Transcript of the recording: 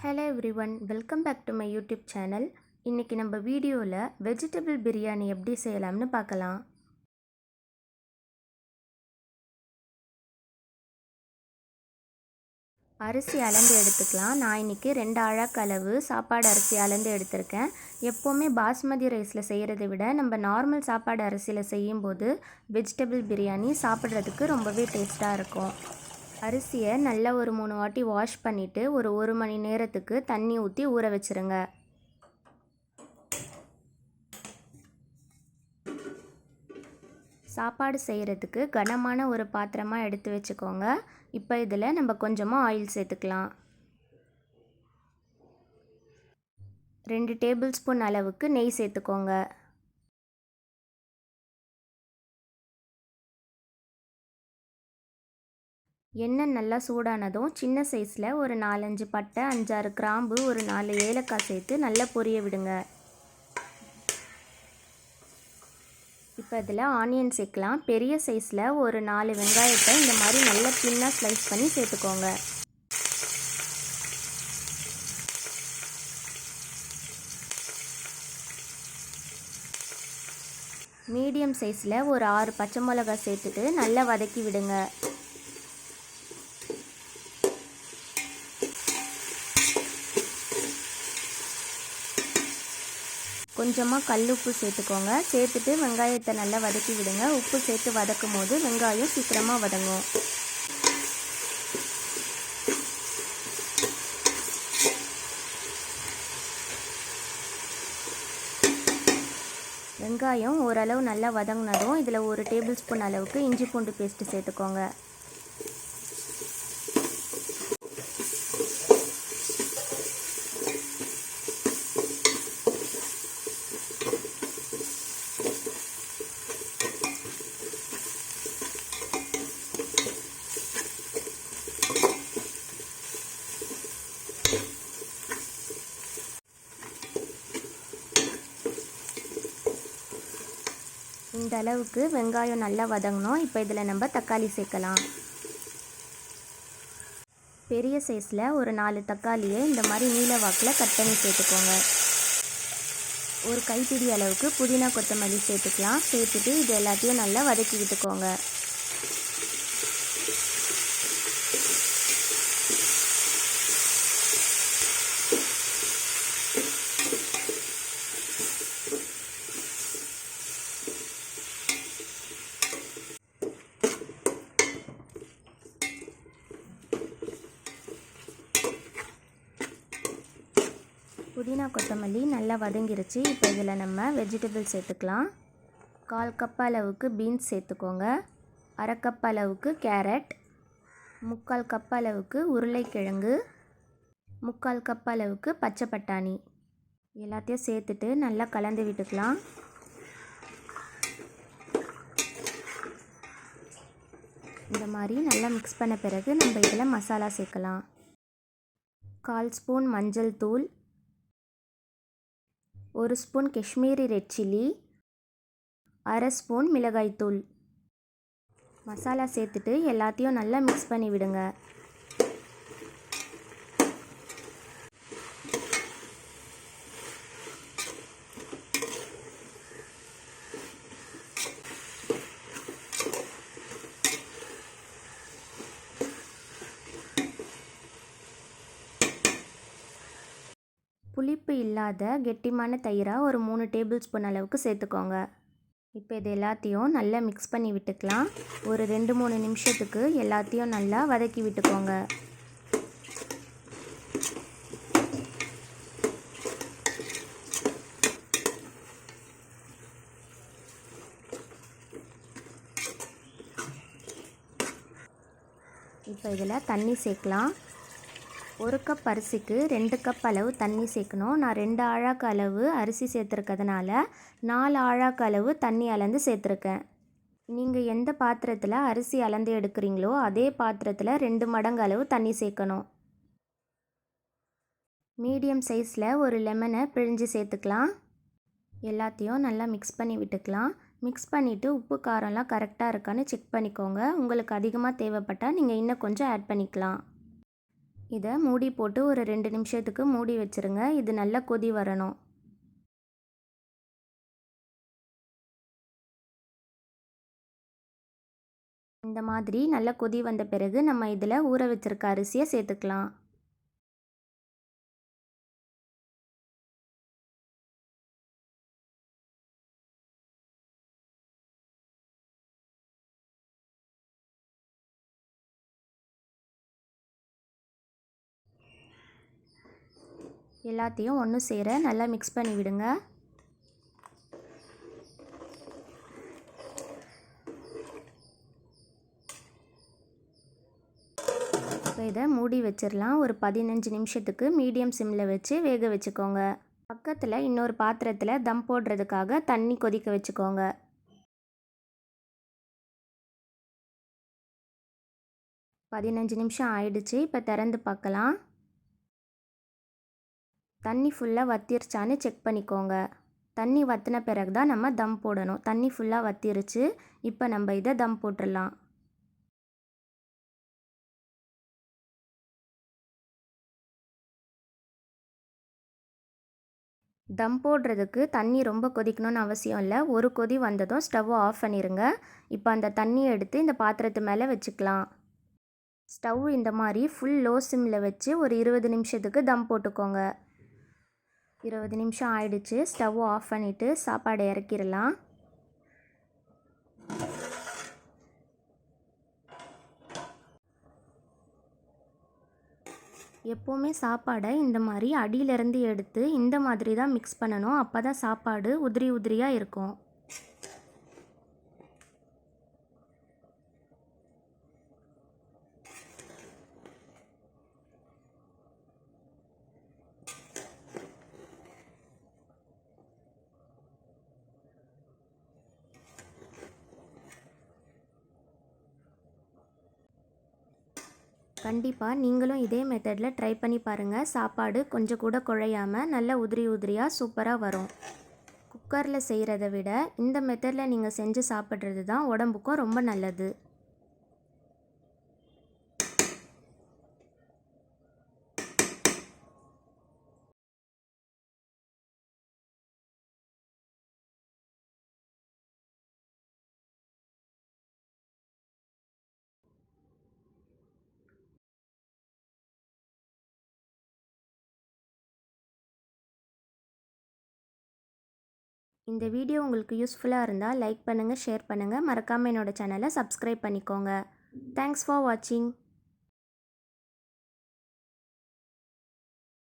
Hello everyone, welcome back to my YouTube channel. இன்றைக்கி நம்ம வீடியோவில் வெஜிடபிள் பிரியாணி எப்படி செய்யலாம்னு பார்க்கலாம். அரிசி அளந்து எடுத்துக்கலாம். நான் இன்றைக்கி 2 அழாக்கு அளவு சாப்பாடு அரிசி அளந்து எடுத்திருக்கேன். எப்போவுமே பாஸ்மதி ரைஸில் செய்கிறத விட நம்ம நார்மல் சாப்பாடு அரிசியில் செய்யும்போது வெஜிடபிள் பிரியாணி சாப்பிட்றதுக்கு ரொம்பவே டேஸ்ட்டாக இருக்கும். அரிசியை நல்லா ஒரு 3 வாட்டி வாஷ் பண்ணிவிட்டு ஒரு மணி நேரத்துக்கு தண்ணி ஊற்றி ஊற வச்சுருங்க. சாப்பாடு செய்கிறதுக்கு கனமான ஒரு பாத்திரமாக எடுத்து வச்சுக்கோங்க. இப்போ இதில் நம்ம கொஞ்சமாக ஆயில் சேர்த்துக்கலாம். 2 டேபிள் ஸ்பூன் அளவுக்கு நெய் சேர்த்துக்கோங்க. எண்ணெய் நல்லா சூடானதும் சின்ன சைஸில் ஒரு 4-5 பட்டை, 5-6 கிராம்பு, ஒரு 4 ஏலக்காய் சேர்த்து நல்லா பொரிய விடுங்க. இப்போ இதில் ஆனியன் சேர்க்கலாம். பெரிய சைஸில் ஒரு 4 வெங்காயத்தை இந்த மாதிரி நல்லா தின்னாக ஸ்லைஸ் பண்ணி சேர்த்துக்கோங்க. மீடியம் சைஸில் ஒரு 6 பச்சை மிளகாய் சேர்த்துட்டு நல்லா வதக்கி விடுங்க. கொஞ்சமாக கல்லுப்பு சேர்த்துக்கோங்க. சேர்த்துட்டு வெங்காயத்தை நல்லா வதக்கி விடுங்க. உப்பு சேர்த்து வதக்கும் போது வெங்காயம் சீக்கிரமாக வதங்கும். வெங்காயம் ஓரளவு நல்லா வதங்கினதும் இதில் 1 டேபிள் ஸ்பூன் அளவுக்கு இஞ்சி பூண்டு பேஸ்ட்டு சேர்த்துக்கோங்க. இந்த அளவுக்கு வெங்காயம் நல்லா வதங்கணும். இப்போ இதில் நம்ம தக்காளி சேர்க்கலாம். பெரிய சைஸில் ஒரு 4 தக்காளியை இந்த மாதிரி நீல வாக்கில் கட் பண்ணி சேர்த்துக்கோங்க. ஒரு கைப்பிடி அளவுக்கு புதினா கொத்தமல்லி சேர்த்துக்கலாம். சேர்த்துட்டு இது எல்லாத்தையும் நல்லா வதக்கி விட்டுக்கோங்க. புதினா கொத்தமல்லி நல்லா வதங்கிருச்சு. இப்போ இதில் நம்ம வெஜிடபிள் சேர்த்துக்கலாம். 1/4 கப் அளவுக்கு பீன்ஸ் சேர்த்துக்கோங்க. 1/2 கப் அளவுக்கு கேரட், 3/4 கப் அளவுக்கு உருளைக்கிழங்கு, 3/4 கப் அளவுக்கு பச்சை பட்டாணி எல்லாத்தையும் சேர்த்துட்டு நல்லா கலந்து விட்டுக்கலாம். இந்த மாதிரி நல்லா மிக்ஸ் பண்ண பிறகு நம்ம இதில் மசாலா சேர்க்கலாம். 1/4 ஸ்பூன் மஞ்சள் தூள், 1 spoon Kashmiri red chilli, 1/2 spoon மிளகாய்த்தூள் மசாலா சேர்த்துட்டு எல்லாத்தையும் நல்லா மிக்ஸ் பண்ணி விடுங்க. புளிப்பு இல்லாத கெட்டியான தயிராக ஒரு 3 டேபிள் ஸ்பூன் அளவுக்கு சேர்த்துக்கோங்க. இப்போ இது எல்லாத்தையும் நல்லா மிக்ஸ் பண்ணி விட்டுக்கலாம். ஒரு 2-3 நிமிஷத்துக்கு எல்லாத்தையும் நல்லா வதக்கி விட்டுக்கோங்க. இப்போ இதில் தண்ணி சேர்க்கலாம். 1 கப் அரிசிக்கு 2 கப் அளவு தண்ணி சேர்க்கணும். நான் 2 அழாக்கு அளவு அரிசி சேர்த்துருக்கிறதுனால 4 அழாக்கு அளவு தண்ணி அளந்து சேர்த்துருக்கேன். நீங்கள் எந்த பாத்திரத்தில் அரிசி அளந்து எடுக்கிறீங்களோ அதே பாத்திரத்தில் 2 மடங்கு அளவு தண்ணி சேர்க்கணும். மீடியம் சைஸில் ஒரு லெமனை பிழிஞ்சு சேர்த்துக்கலாம். எல்லாத்தையும் நல்லா மிக்ஸ் பண்ணி விட்டுக்கலாம். மிக்ஸ் பண்ணிவிட்டு உப்பு காரம்லாம் கரெக்டாக இருக்கான்னு செக் பண்ணிக்கோங்க. உங்களுக்கு அதிகமாக தேவைப்பட்டால் நீங்கள் இன்னும் கொஞ்சம் ஆட் பண்ணிக்கலாம். இதை மூடி போட்டு ஒரு 2 நிமிஷத்துக்கு மூடி வச்சுருங்க. இது நல்லா கொதி வரணும். இந்த மாதிரி நல்லா கொதி வந்த பிறகு நம்ம இதில் ஊற வச்சிருக்க அரிசியை சேர்த்துக்கலாம். எல்லாத்தையும் ஒன்று சேர நல்லா மிக்ஸ் பண்ணி விடுங்க. இப்போ இதை மூடி வச்சிடலாம். ஒரு 15 நிமிஷத்துக்கு மீடியம் சிம்மில் வச்சு வேக வச்சுக்கோங்க. பக்கத்தில் இன்னொரு பாத்திரத்தில் தம் போடுறதுக்காக தண்ணி கொதிக்க வச்சுக்கோங்க. 15 நிமிஷம் ஆயிடுச்சு. இப்போ திறந்து பார்க்கலாம். தண்ணி ஃபுல்லாக வத்திருச்சான்னு செக் பண்ணிக்கோங்க. தண்ணி வற்றின பிறகு தான் நம்ம தம் போடணும். தண்ணி ஃபுல்லாக வத்திருச்சு. இப்போ நம்ம இதை தம் போட்டுடலாம். தம் போடுறதுக்கு தண்ணி ரொம்ப கொதிக்கணும்னு அவசியம் இல்லை. ஒரு கொதி வந்ததும் ஸ்டவ்வை ஆஃப் பண்ணிடுங்க. இப்போ அந்த தண்ணியை எடுத்து இந்த பாத்திரத்து மேலே வச்சுக்கலாம். ஸ்டவ் இந்த மாதிரி ஃபுல் லோ சிம்மில் வச்சு ஒரு 20 நிமிஷத்துக்கு தம் போட்டுக்கோங்க. 20 நிமிஷம் ஆயிடுச்சு. ஸ்டவ் ஆஃப் பண்ணிவிட்டு சாப்பாடு இறக்கிடலாம். எப்போவுமே சாப்பாடை இந்த மாதிரி அடியிலேருந்து எடுத்து இந்த மாதிரி தான் மிக்ஸ் பண்ணணும். அப்போ தான் சாப்பாடு உதிரி உதிரியாக இருக்கும். கண்டிப்பாக நீங்களும் இதே மெத்தடில் ட்ரை பண்ணி பாருங்கள். சாப்பாடு கொஞ்சம் கூட குழையாமல் நல்ல உதிரி உதிரியாக சூப்பராக வரும். குக்கரில் செய்கிறத விட இந்த மெத்தடில் நீங்கள் செஞ்சு சாப்பிட்றது தான் உடம்புக்கும் ரொம்ப நல்லது. இந்த வீடியோ உங்களுக்கு யூஸ்ஃபுல்லாக இருந்தால் லைக் பண்ணுங்கள், ஷேர் பண்ணுங்கள். மறக்காமல் என்னோட சேனலை சப்ஸ்கிரைப் பண்ணிக்கோங்க. தேங்க்ஸ் ஃபார் வாட்சிங்.